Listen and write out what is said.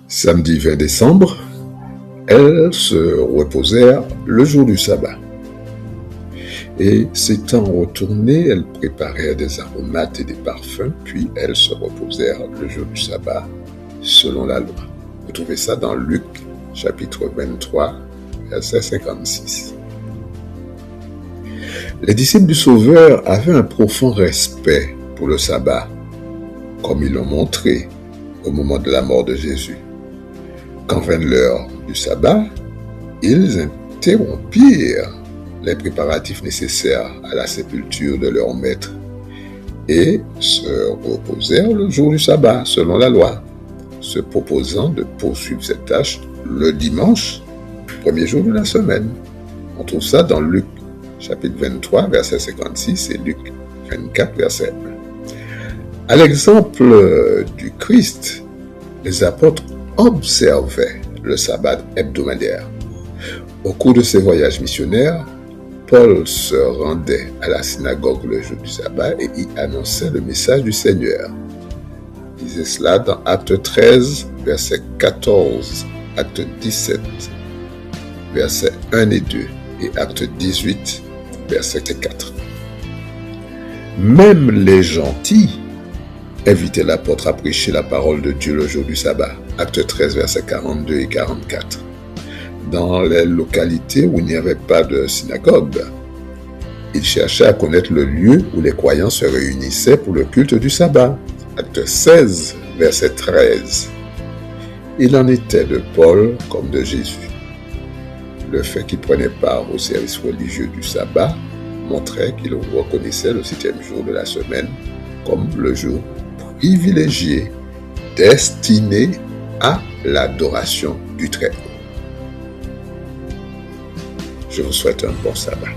Samedi 20 décembre, elles se reposèrent le jour du sabbat. Et s'étant retournées, elles préparèrent des aromates et des parfums, puis elles se reposèrent le jour du sabbat, selon la loi. Vous trouvez ça dans Luc, chapitre 23, verset 56. Les disciples du Sauveur avaient un profond respect pour le sabbat, comme ils l'ont montré au moment de la mort de Jésus. Quand vint l'heure du sabbat, ils interrompirent les préparatifs nécessaires à la sépulture de leur maître et se reposèrent le jour du sabbat, selon la loi, se proposant de poursuivre cette tâche le dimanche, premier jour de la semaine. On trouve ça dans Luc, chapitre 23, verset 56 et Luc 24, verset 1. À l'exemple du Christ, les apôtres observaient le sabbat hebdomadaire. Au cours de ses voyages missionnaires, Paul se rendait à la synagogue le jour du sabbat et y annonçait le message du Seigneur. Il disait cela dans Acte 13, verset 14, Acte 17, versets 1 et 2 et Acte 18, verset 4. Même les gentils invitaient l'apôtre à prêcher la parole de Dieu le jour du sabbat. Acte 13, versets 42 et 44. Dans les localités où il n'y avait pas de synagogue, il cherchait à connaître le lieu où les croyants se réunissaient pour le culte du sabbat. Acte 16, verset 13. Il en était de Paul comme de Jésus. Le fait qu'il prenait part au service religieux du sabbat montrait qu'il reconnaissait le 7e jour de la semaine comme le jour privilégié, destiné à l'adoration du Très-Haut. Je vous souhaite un bon sabbat.